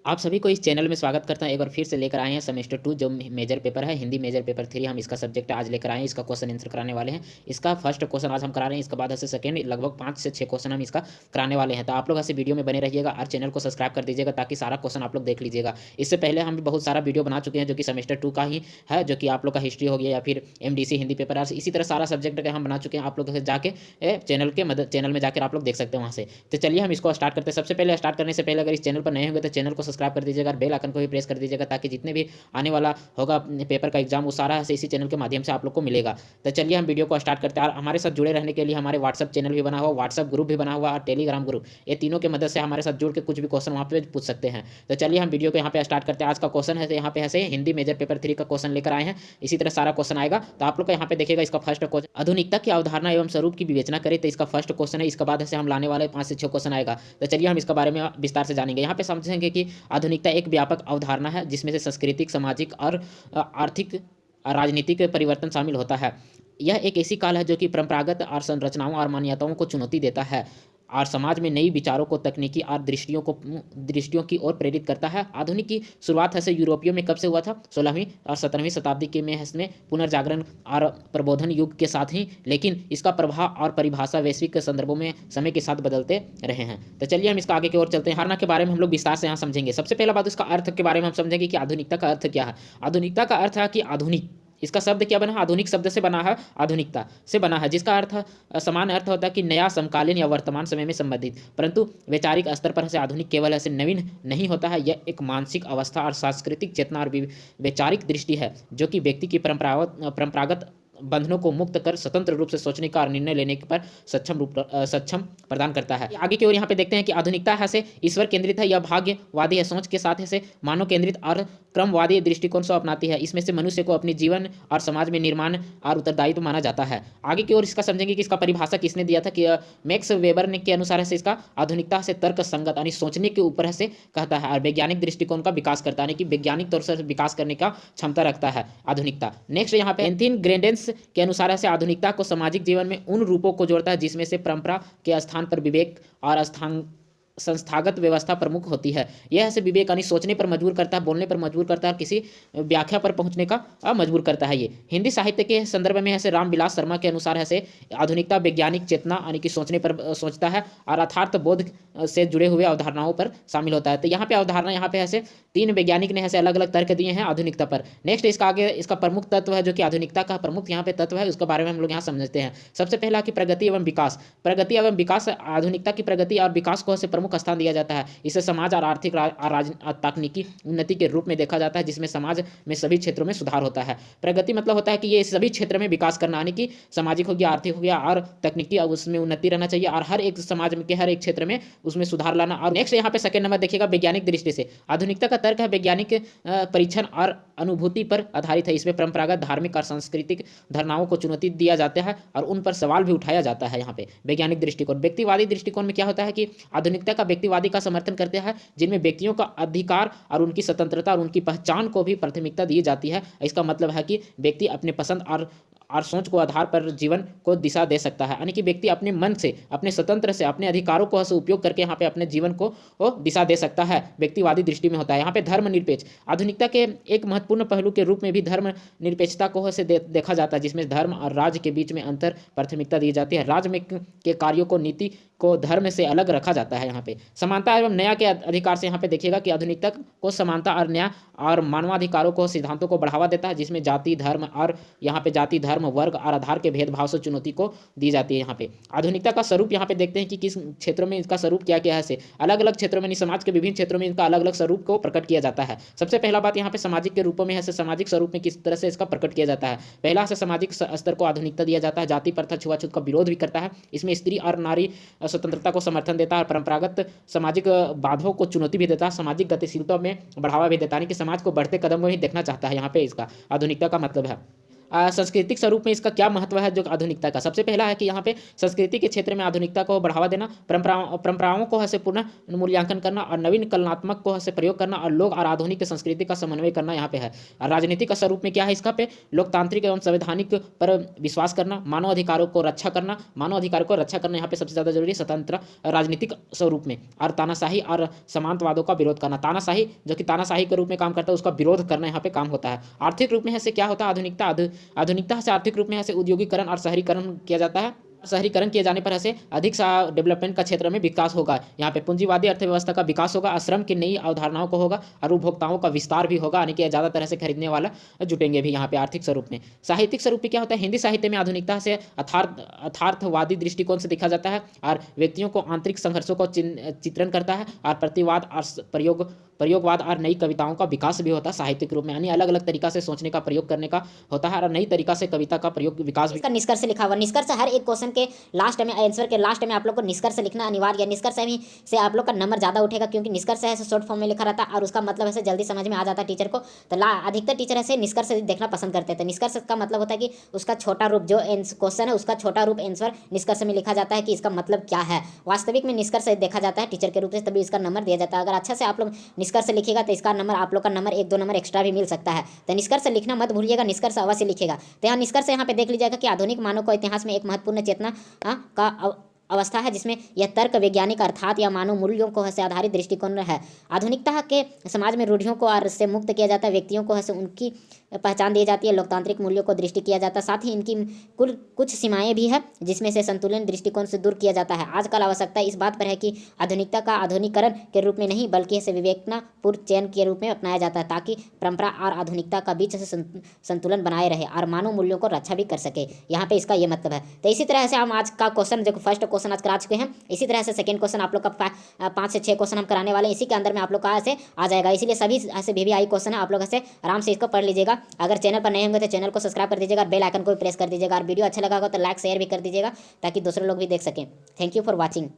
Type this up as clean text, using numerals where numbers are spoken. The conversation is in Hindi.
आप सभी को इस चैनल में स्वागत करता हूं। एक बार फिर से लेकर आए हैं सेमेस्टर 2 जो मेजर पेपर है, हिंदी मेजर पेपर 3 हम इसका सब्जेक्ट आज लेकर आए हैं। इसका क्वेश्चन आंसर कराने वाले हैं। इसका फर्स्ट क्वेश्चन आज हम करा रहे हैं, इसके बाद ऐसे सेकंड लगभग 5 से 6 क्वेश्चन हम इसका कराने वाले हैं। तो आप लोग ऐसे वीडियो में बने रहिएगा और चैनल को सब्सक्राइब कर दीजिएगा ताकि सारा क्वेश्चन आप लोग देख लीजिएगा। इससे पहले हम भी बहुत सारा वीडियो बना चुके हैं जो कि सेमेस्टर 2 का ही है, जो कि आप लोग का हिस्ट्री हो गया या फिर एमडीसी हिंदी पेपर आज इसी तरह सारा सब्जेक्ट का हम बना चुके हैं। आप लोग जाके चैनल में जाकर आप लोग देख सकते हैं वहाँ से। तो चलिए हम इसको स्टार्ट करते हैं। सबसे पहले स्टार्ट करने से पहले अगर इस चैनल पर नए होंगे तो चैनल को सब्सक्राइब कर दीजिएगा और बेल आइकन को भी प्रेस कर दीजिएगा ताकि जितने भी आने वाला होगा पेपर का एग्जाम वो सारा इसी चैनल के माध्यम से आप लोग को मिलेगा। तो चलिए हम वीडियो को स्टार्ट करते हैं। और हमारे साथ जुड़े रहने के लिए हमारे व्हाट्सअप चैनल भी बना हुआ, व्हाट्सअप ग्रुप भी बना हुआ और टेलीग्राम ग्रुप, ये तीनों की मदद से हमारे साथ जुड़ के कुछ भी क्वेश्चन वहाँ पे पूछ सकते हैं। तो चलिए हम वीडियो को यहाँ पे स्टार्ट करते हैं। आज का क्वेश्चन है यहाँ पे ऐसे हिंदी मेजर पेपर 3 का क्वेश्चन लेकर आए हैं। इसी तरह सारा क्वेश्चन आएगा। तो आप लोग को यहाँ पे देखिएगा इसका फर्स्ट क्वेश्चन, आधुनिकता की अवधारणा एवं स्वरूप की विवेचना करें। तो इसका फर्स्ट क्वेश्चन है। इसके बाद से हम लाने वाले 5 से 6 क्वेश्चन आएगा। तो चलिए हम इसके बारे में विस्तार से जानेंगे। यहाँ पे समझेंगे कि आधुनिकता एक व्यापक अवधारणा है जिसमें से सांस्कृतिक, सामाजिक और आर्थिक राजनीतिक परिवर्तन शामिल होता है। यह एक ऐसी काल है जो कि परंपरागत और संरचनाओं और मान्यताओं को चुनौती देता है और समाज में नई विचारों को, तकनीकी और दृष्टियों की ओर प्रेरित करता है। आधुनिक की शुरुआत ऐसे यूरोपियों में कब से हुआ था? 16वीं और 17वीं शताब्दी के में इसमें पुनर्जागरण और प्रबोधन युग के साथ ही, लेकिन इसका प्रभाव और परिभाषा वैश्विक संदर्भों में समय के साथ बदलते रहे हैं। तो चलिए हम इसका आगे की ओर चलते हैं। धारणा के बारे में हम लोग विस्तार से यहाँ समझेंगे। सबसे पहला बात इसका अर्थ के बारे में हम समझेंगे कि आधुनिकता का अर्थ क्या है। आधुनिकता का अर्थ है कि आधुनिक, इसका शब्द क्या बना है? आधुनिक शब्द से बना है, आधुनिकता से बना है, जिसका अर्थ समान अर्थ होता है कि नया, समकालीन या वर्तमान समय में संबंधित। परंतु वैचारिक स्तर पर ऐसे आधुनिक केवल ऐसे नवीन नहीं होता है। यह एक मानसिक अवस्था और सांस्कृतिक चेतना और वैचारिक दृष्टि है जो कि व्यक्ति की परंपरागत बंधनों को मुक्त कर स्वतंत्र रूप से सोचने का और निर्णय लेने पर सक्षम प्रदान करता है। आगे की ओर यहाँ पे देखते हैं कि आधुनिकता है से ईश्वर केंद्रित है, यह भाग्यवादी है, सोच के साथ है मानव केंद्रित और क्रमवादी दृष्टिकोण से अपनाती है। इसमें से मनुष्य को अपने जीवन और समाज में निर्माण और उत्तरदायित्व माना जाता है। आगे की ओर इसका समझेंगे कि इसका परिभाषा किसने दिया था कि मैक्स वेबर ने के अनुसार से इसका आधुनिकता से तर्क संगत यानी सोचने के ऊपर से कहता है और वैज्ञानिक दृष्टिकोण का विकास करता है, यानी कि वैज्ञानिक तौर से विकास करने का क्षमता रखता है आधुनिकता। नेक्स्ट यहाँ पे एंथिन ग्रेंडेंस के अनुसार से आधुनिकता को सामाजिक जीवन में उन रूपों को जोड़ता है जिसमें से परंपरा के स्थान पर विवेक और संस्थागत व्यवस्था प्रमुख होती है। यह ऐसे विवेक यानी सोचने पर मजबूर करता है, बोलने पर मजबूर करता है और किसी व्याख्या पर पहुंचने का मजबूर करता है। ये हिंदी साहित्य के संदर्भ में ऐसे रामविलास शर्मा के अनुसार ऐसे आधुनिकता वैज्ञानिक चेतना यानी कि सोचने पर सोचता है और यथार्थ बोध से जुड़े हुए अवधारणाओं पर शामिल होता है। तो यहाँ पे अवधारणा, यहाँ पे ऐसे 3 वैज्ञानिक ने ऐसे अलग अलग तर्क दिए हैं आधुनिकता पर। नेक्स्ट इसका आगे इसका प्रमुख तत्व है जो कि आधुनिकता का प्रमुख यहाँ पे तत्व है, उसके बारे में हम लोग यहाँ समझते हैं। सबसे पहला कि प्रगति एवं विकास। प्रगति एवं विकास, आधुनिकता की प्रगति और विकास को प्रमुख स्थान दिया जाता है। इसे समाज और आर्थिक तकनीकी उन्नति के रूप में देखा जाता है जिसमें समाज में सभी क्षेत्रों में सुधार होता है। प्रगति मतलब होता है कि ये सभी क्षेत्र में विकास करना, यानी कि सामाजिक हो गया, आर्थिक हो गया और तकनीकी, उसमें उन्नति रहना चाहिए और हर एक समाज में के हर एक क्षेत्र में उसमें सुधार लाना। और नेक्स्ट यहाँ पे सेकंड नंबर देखिएगा वैज्ञानिक दृष्टि से। आधुनिकता का तर्क है वैज्ञानिक परीक्षण और अनुभूति पर आधारित है। इसमें परंपरागत धार्मिक और सांस्कृतिक धारणाओं को चुनौती दिया जाता है और उन पर सवाल भी उठाया जाता है। यहाँ पे वैज्ञानिक दृष्टिकोण। व्यक्तिवादी दृष्टिकोण में क्या होता है कि आधुनिकता का व्यक्तिवादी का समर्थन करते हैं जिनमें व्यक्तियों का अधिकार और उनकी स्वतंत्रता और उनकी पहचान को भी प्राथमिकता दी जाती है। इसका मतलब है कि व्यक्ति अपने पसंद और सोच को आधार पर जीवन को दिशा दे सकता है, यानी कि व्यक्ति अपने मन से, अपने स्वतंत्र से, अपने अधिकारों को उपयोग करके यहाँ पे अपने जीवन को दिशा दे सकता है। व्यक्तिवादी दृष्टि में होता है। यहाँ पे धर्मनिरपेक्ष। आधुनिकता के एक महत्वपूर्ण पहलू के रूप में भी धर्मनिरपेक्षता को देखा जाता है जिसमें धर्म और राज्य के बीच में अंतर प्राथमिकता दी जाती है। राज्य में के कार्यों को, नीति को धर्म से अलग रखा जाता है। यहाँ पे समानता एवं न्याय के अधिकार से यहाँ पे देखिएगा कि आधुनिकता को समानता और न्याय और मानवाधिकारों को, सिद्धांतों को बढ़ावा देता है जिसमें जाति, धर्म और यहाँ पे जाति, धर्म, वर्ग और आधार के भेदभाव से चुनौती को दी जाती है। यहाँ पे आधुनिकता का स्वरूप यहाँ पे देखते हैं कि किस क्षेत्रों में इसका स्वरूप क्या क्या है। अलग अलग क्षेत्रों में, समाज के विभिन्न क्षेत्रों में इनका अलग अलग स्वरूप को प्रकट किया जाता है। सबसे पहला बात यहाँ पे सामाजिक के रूपों में है, सामाजिक स्वरूप में किस तरह से इसका प्रकट किया जाता है। पहला से सामाजिक स्तर को आधुनिकता दिया जाता है। जाति प्रथा, छुआछूत का विरोध भी करता है। इसमें स्त्री और नारी स्वतंत्रता को समर्थन देता है और परंपरागत सामाजिक बाधाओं को चुनौती भी देता है। सामाजिक गतिशीलता में बढ़ावा भी देता है कि समाज को बढ़ते कदम में ही देखना चाहता है। यहाँ पे इसका आधुनिकता का मतलब है। सांस्कृतिक स्वरूप में इसका क्या महत्व है जो आधुनिकता का। सबसे पहला है कि यहाँ पे संस्कृति के क्षेत्र में आधुनिकता को बढ़ावा देना, परंपराओं को से पुनः मूल्यांकन करना और नवीन कलात्मक को से प्रयोग करना और लोक और आधुनिक संस्कृति का समन्वय करना यहाँ पे है। और राजनीति का स्वरूप में क्या है इसका पे लोकतांत्रिक एवं संवैधानिक पर विश्वास करना, मानव अधिकारों को रक्षा करना, यहाँ पे सबसे ज़्यादा जरूरी है। स्वतंत्र राजनीतिक स्वरूप में और तानाशाही और समांतवादों का विरोध करना, तानाशाही जो कि तानाशाही के रूप में काम करता है उसका विरोध करना यहाँ पे काम होता है। आर्थिक रूप में ऐसे क्या होता है आधुनिकता से आर्थिक रूप में ऐसे उद्योगीकरण और शहरीकरण किया जाता है। शहरीकरण किए जाने पर ऐसे अधिक सा डेवलपमेंट का क्षेत्र में विकास होगा। यहाँ पे पूंजीवादी अर्थव्यवस्था का विकास होगा, श्रम की नई अवधारणाओं को होगा और उपभोक्ताओं का विस्तार भी होगा, यानी कि ज़्यादा तरह से खरीदने वाला जुटेंगे भी यहाँ पे आर्थिक स्वरूप में। साहित्यिक स्वरूप में क्या होता है, हिंदी साहित्य में आधुनिकता से अर्थार्थवादी दृष्टिकोण से देखा जाता है और व्यक्तियों को आंतरिक संघर्षों को चित्रण करता है और प्रतिवाद और प्रयोगवाद और नई कविताओं का विकास भी होता है साहित्यिक रूप में, यानी अलग अलग तरीका से सोचने का प्रयोग करने का होता है और नई तरीका से कविता का प्रयोग विकास भी। निष्कर्ष लिखा हुआ, निष्कर्ष हर एक क्वेश्चन के लास्ट में, आंसर के लास्ट में आप लोग को निष्कर्ष लिखना अनिवार्य है। निष्कर्ष से आप लोग का नंबर ज़्यादा उठेगा क्योंकि निष्कर्ष है शॉर्ट फॉर्म में लिखा रहता है और उसका मतलब ऐसे जल्दी समझ में आ जाता है टीचर को। तो अधिकतर टीचर ऐसे निष्कर्ष देखना पसंद करते थे। निष्कर्ष का मतलब होता है कि उसका छोटा रूप, जो क्वेश्चन है उसका छोटा रूप आंसर निष्कर्ष में लिखा जाता है कि इसका मतलब क्या है। वास्तविक में निष्कर्ष देखा जाता है टीचर के रूप से, तभी इसका नंबर दिया जाता है। अगर अच्छा से आप लोग निष्कर्ष लिखिएगा तो इसका नंबर, आप लोग का नंबर 1-2 नंबर एक्स्ट्रा भी मिल सकता है। तो निष्कर्ष लिखना मत भूलिएगा, निष्कर्ष अवश्य लिखिएगा। तो यहाँ निष्कर्ष यहाँ पे देख लीजिएगा कि आधुनिक मानव को इतिहास में एक महत्वपूर्ण चेतना का अवस्था है जिसमें यह तर्क वैज्ञानिक अर्थात या मानव मूल्यों को से आधारित दृष्टिकोण है। आधुनिकता के समाज में रूढ़ियों को और से मुक्त किया जाता है, व्यक्तियों को से उनकी पहचान दी जाती है, लोकतांत्रिक मूल्यों को दृष्टि किया जाता है, साथ ही इनकी कुछ सीमाएं भी है जिसमें से संतुलन दृष्टिकोण से दूर किया जाता है। आजकल आवश्यकता इस बात पर है कि आधुनिकता का आधुनिकीकरण के रूप में नहीं बल्कि इसे विवेचनापूर्ण चयन के रूप में अपनाया जाता है ताकि परंपरा और आधुनिकता का बीच से संतुलन बनाए रहे और मानव मूल्यों को रक्षा भी कर सके। यहाँ पे इसका ये मतलब है। तो इसी तरह से हम आज का क्वेश्चन, जो फर्स्ट क्वेश्चन आज करा चुके हैं, इसी तरह से सेकंड क्वेश्चन आप लोग का 5 से 6 क्वेश्चन हम कराने वाले हैं। इसी के अंदर में आप लोग का ऐसे आ जाएगा, इसीलिए सभी ऐसे VVI क्वेश्चन है, आप लोग ऐसे आराम से इसको पढ़ लीजिएगा। अगर चैनल पर नए होंगे तो चैनल को सब्सक्राइब कर दीजिएगा और बेल आइकन को भी प्रेस कर दीजिएगा और वीडियो अच्छा लगा हो तो लाइक शेयर भी कर दीजिएगा ताकि दूसरे लोग भी देख सकें। Thank you for watching.